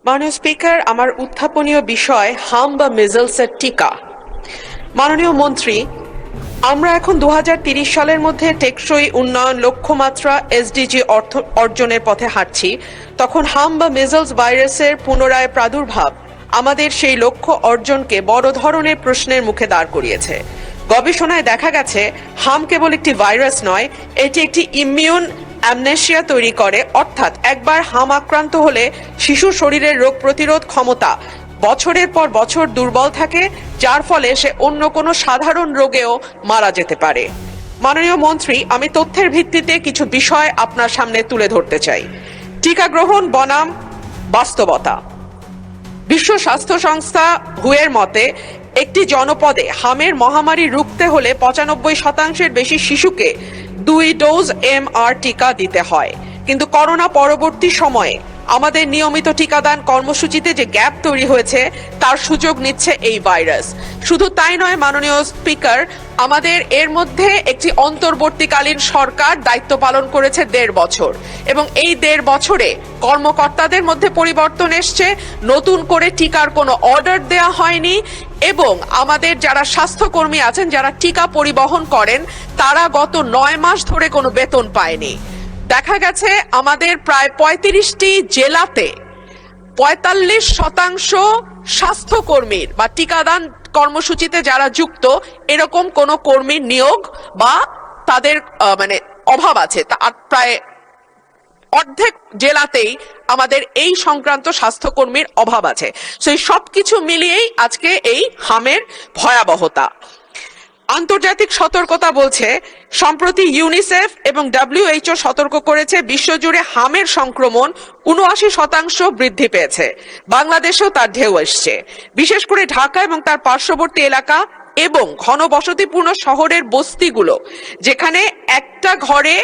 মাননীয় স্পিকার, আমার উত্থাপনীয় বিষয় হাম বা মিজলসের টিকা। মাননীয় মন্ত্রী, আমরা এখন 2030 সালের মধ্যে টেকসই উন্নয়ন লক্ষ্যমাত্রা এসডিজি অর্জনের পথে হাঁটছি। তখন হাম বা মিজলস ভাইরাসের পুনরায় প্রাদুর্ভাব আমাদের সেই লক্ষ্য অর্জনকে বড় ধরনের প্রশ্নের মুখে দাঁড় করিয়েছে। গবেষণায় দেখা গেছে হাম কেবল একটি ভাইরাস নয়, এটি একটি ইমিউন অ্যামনেশিয়া তৈরি করে, অর্থাৎ একবার হাম আক্রান্ত হলে শিশুর শরীরের রোগ প্রতিরোধ ক্ষমতা বছরের পর বছর দুর্বল থাকে, যার ফলে সে অন্য কোনো সাধারণ রোগেও মারা যেতে পারে। মাননীয় মন্ত্রী, আমি তথ্যের ভিত্তিতে কিছু বিষয় আপনার সামনে তুলে ধরতে চাই। টিকা গ্রহণ বনাম বাস্তবতা। বিশ্ব স্বাস্থ্য সংস্থা হুয়ের মতে একটি জনপদে হামের মহামারী রুখতে হলে 95% বেশি শিশুকে 2 ডোজ MR টিকা দিতে হয়। কিন্তু করোনা পরবর্তী সময়ে আমাদের নিয়মিত টিকাদান কর্মসূচিতে যে গ্যাপ তৈরি হয়েছে তার সুযোগ নিচ্ছে এই ভাইরাস। শুধু তাই নয় মাননীয় স্পিকার, আমাদের এর মধ্যে একটি অন্তর্বর্তীকালীন সরকার দায়িত্ব পালন করেছে 1.5 বছর, এবং এই 1.5 বছরে কর্মকর্তাদের মধ্যে পরিবর্তন এসছে, নতুন করে টিকার কোনো অর্ডার দেয়া হয়নি, এবং আমাদের যারা স্বাস্থ্যকর্মী আছেন যারা টিকা পরিবহন করেন তারা গত 9 মাস ধরে কোনো বেতন পায়নি। দেখা গেছে আমাদের প্রায় 35টি জেলাতে 45% স্বাস্থ্যকর্মীর বা টিকাদান কর্মসূচিতে যারা যুক্ত এরকম কোনো কর্মীর নিয়োগ বা তাদের অভাব আছে। প্রায় অর্ধেক জেলাতেই আমাদের এই সংক্রান্ত স্বাস্থ্যকর্মীর অভাব আছে। সেই সবকিছু মিলিয়েই আজকে এই হামের ভয়াবহতা। আন্তর্জাতিক সতর্কতা বলছে, সম্প্রতি ইউনিসেফ এবং WHO সতর্ক করেছে বিশ্বজুড়ে হামের সংক্রমণ 79% বৃদ্ধি পেয়েছে। বাংলাদেশেও তার ঢেউ এসছে, বিশেষ করে ঢাকা এবং তার পার্শ্ববর্তী এলাকা এবং ঘনবসতিপূর্ণ শহরের বস্তিগুলো, যেখানে একটা ঘরে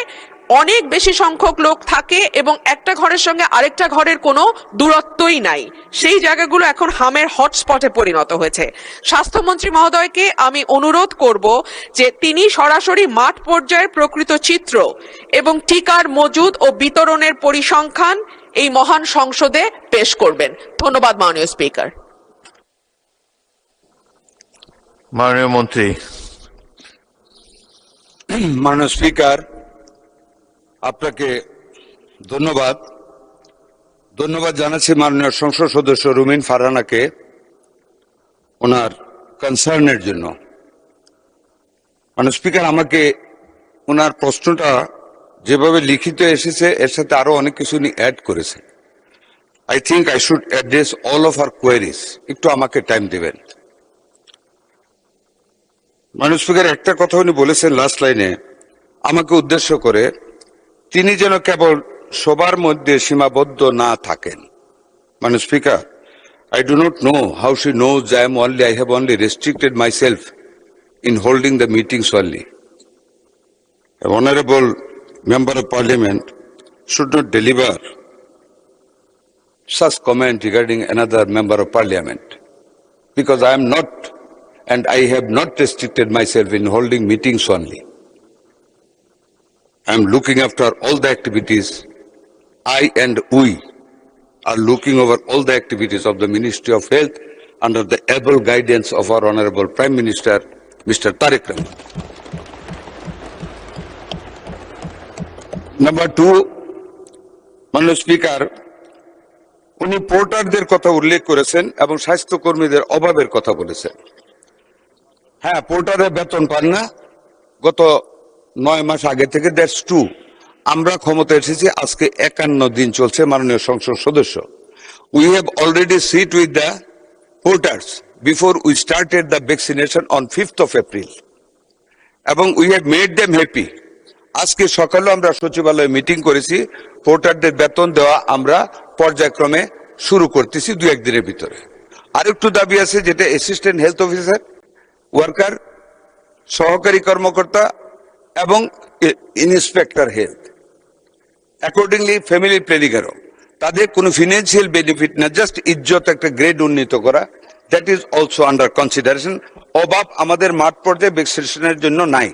অনেক বেশি সংখ্যক লোক থাকে এবং একটা ঘরের সঙ্গে আরেকটা ঘরের কোনো দূরত্বই নাই, সেই জায়গাগুলো এখন হামের হটস্পটে পরিণত হয়েছে। স্বাস্থ্যমন্ত্রী মহোদয়কে আমি অনুরোধ করব যে তিনি সরাসরি মাঠ পর্যায়ের প্রকৃত চিত্র এবং টিকার মজুদ ও বিতরণের পরিসংখ্যান এই মহান সংসদে পেশ করবেন। ধন্যবাদ মাননীয় স্পিকার। মাননীয় মন্ত্রী। মাননীয় স্পিকার, আপনাকে ধন্যবাদ জানাচ্ছি মাননীয় সংসদ সদস্য রুমিন ফারহানাকে ওনার কনসার্নের জন্য। মাননীয় স্পিকার, আমাকে ওনার প্রশ্নটা যেভাবে লিখিত এসেছে এর সাথে আরো অনেক কিছু অ্যাড করেছে। I think I should address all of our queries. একটু আমাকে টাইম দেবেন। মাননীয় স্পিকার, একটা কথা উনি বলেছেন লাস্ট লাইনে আমাকে উদ্দেশ্য করে, তিনি যেন কেবল সবার মধ্যে সীমাবদ্ধ না থাকেন। মাননীয় speaker, I do not know how she knows I have only restricted myself in holding the meetings only. An honorable member of parliament should not deliver such comment regarding another member of parliament, because I am not and I have not restricted myself in holding meetings only. I am looking after all the activities. I and we are looking over all the activities of the Ministry of Health under the able guidance of our Honorable Prime Minister, Mr. Tariq Rahman. Number two, মাননীয় speaker, উনি পোর্টারদের কথা উল্লেখ করেছেন এবং স্বাস্থ্যকর্মীদের অভাবের কথা বলেছেন। হ্যাঁ, পোর্টারে বেতন পান না গত 9 মাস আগে থেকে। That's true. আমরা ক্ষমতা এসেছি আজকে 51 দিন চলছে। মাননীয় সংসদ সদস্য, we have already sit with the porters before we started the vaccination on 5th of April, এবং we have made them happy. আজকে সকালে আমরা সচিবালয়ে মিটিং করেছি, পোর্টারদের বেতন দেওয়া আমরা পর্যায়ক্রমে শুরু করতেছি 2-1 দিনের ভিতরে। আরেকটু দাবি আছে, যেটা অ্যাসিস্ট্যান্ট হেলথ অফিসার, ওয়ার্কার, সহকারী কর্মকর্তা এবং ইন্সপেক্টর হেলথ, অ্যাকর্ডিংলি ফ্যামিলি প্ল্যানিংয়েরও তাদের কোনো ফিনান্সিয়াল বেনিফিট না, জাস্ট ইজ্জত একটা গ্রেড উন্নীত করা, that is also under consideration. অভাব আমাদের মাঠ পর্যায়ে ভ্যাকসিনেশনের জন্য নাই।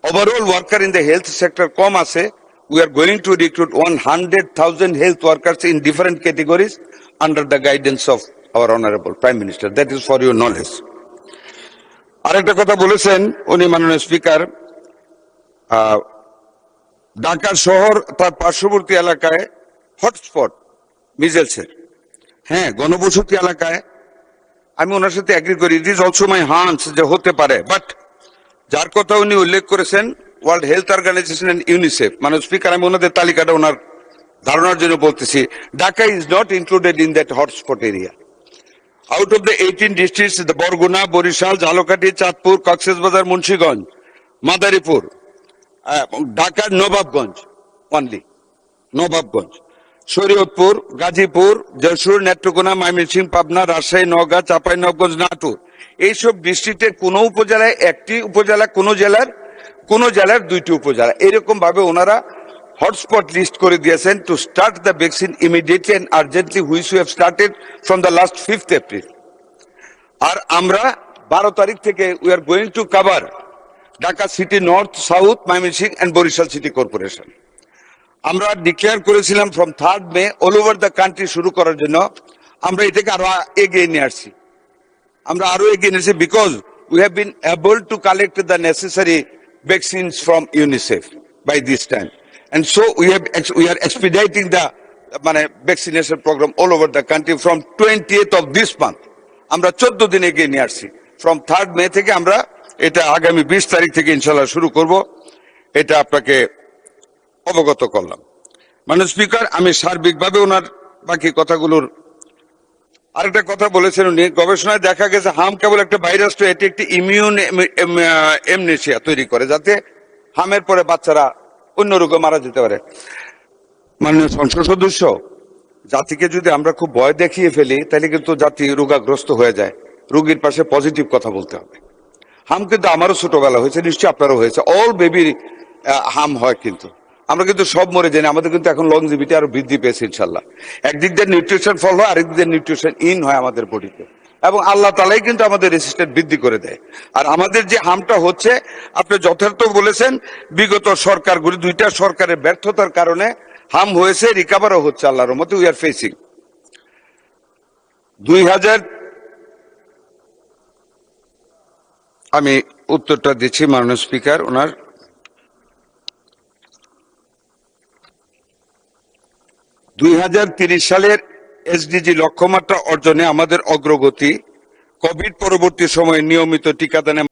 Overall worker in the health sector কম আছে। We are going to recruit 100,000 health workers in different categories under the guidance of our honorable Prime Minister. That is for your knowledge. আরেকটা কথা বলেছেন উনি মাননীয় স্পিকার, ঢাকা শহর তার পার্শ্ববর্তী এলাকায় হটস্পট মিজেলসের। হ্যাঁ, গণবসতি এলাকায় আমি ওনার সাথে এগ্রি করি, it is also my hunch যে হতে পারে, বাট যার কথা উনি উল্লেখ করেছেন World Health Organization and UNICEF, মানে স্পিকার আমি ওনাদের তালিকাটা ওনার ধারণার জন্য বলতেছি, Dhaka is not included in that hotspot area. Out of the 18 districts, the Borguna, Borishal, Jhalokati, Chatpur, Coxsbazar, Munshigঞ্জ, Madaripur, Dhaka, Nawabganj only, Nawabganj, Shariatpur, Gazipur, Jalsur, Netrokona, Mymensingh, Pabna, Rajshaহী, Nওগাঁ, চাঁপাইনবাবগঞ্জ, নাটোর, এইসব ডিস্ট্রিক্টের কোনো উপজেলায় একটি উপজেলা, কোন জেলার দুইটি উপজেলা, এরকম ভাবে ওনারা হটস্পট লিস্ট করে দিয়েছেন to start the vaccine immediately and urgently, which we have started from the last 5th April। আর আমরা 12 তারিখ থেকে we are going to cover Dhaka city north, south, Mymensingh and Barisal city corporation. আমরা ডিক্লেয়ার করেছিলাম from 3rd May all over the country শুরু করার জন্য। আমরা এটাকে আরো এগিয়ে নিয়ে আসছি, because we have been able to collect the necessary vaccines from UNICEF by this time, and so we are expediting the vaccination program all over the country from 20th of this month। আমরা 14 দিন এগিয়ে নিয়ে আসছি। from 3rd May থেকে আমরা এটা আগামী 20 তারিখ থেকে ইনশাআল্লাহ শুরু করব, এটা আপনাকে অবগত করলাম। মাননীয় স্পিকার, আমি সার্বিকভাবে ওনার বাকি কথাগুলোর আরেকটা কথা বলেছেন উনি, গবেষণায় দেখা গেছে হাম কেবল একটা ভাইরাস তো এটি একটি ইমিউন এমনেশিয়া তৈরি করে, যাতে হামের পরে বাচ্চারা অন্য রোগে মারা যেতে পারে। মাননীয় সংসদ সদস্য, জাতিকে যদি আমরা খুব ভয় দেখিয়ে ফেলি তাহলে কিন্তু জাতি রোগাগ্রস্ত হয়ে যায়। রোগীর পাশে পজিটিভ কথা বলতে হবে। হাম কিন্তু আমারও ছোটবেলা হয়েছে, নিশ্চয়ই আপনারও হয়েছে, অল বেবি হাম হয়, কিন্তু আমরা কিন্তু সব মরে যাই না। আমাদের কিন্তু এখন লংজিভিটি আরো বৃদ্ধি পেয়েছে ইনশাল্লাহ। একদিক দিয়ে নিউট্রিশন ফল হয়, আরেক দিক দিয়ে নিউট্রিশন ইন হয় আমাদের বডিতে, এবং আল্লাহ তালাই কিন্তু আমাদের রেসিস্ট্যান্ট বৃদ্ধি করে দেয়। আর আমাদের যে হামটা হচ্ছে, আপনি যথার্থ বলেছেন, বিগত সরকারগুলি, 2টা সরকারের ব্যর্থতার কারণে হাম হয়েছে, রিকাভারও হচ্ছে আল্লাহর রহমতে। উই আর ফেসিং 2000, আমি উত্তরটা দিচ্ছি মাননীয় স্পিকার ওনার। 2030 সালের এসডিজি লক্ষ্যমাত্রা অর্জনে আমাদের অগ্রগতি, কোভিড পরবর্তী সময়ে নিয়মিত টিকাদানে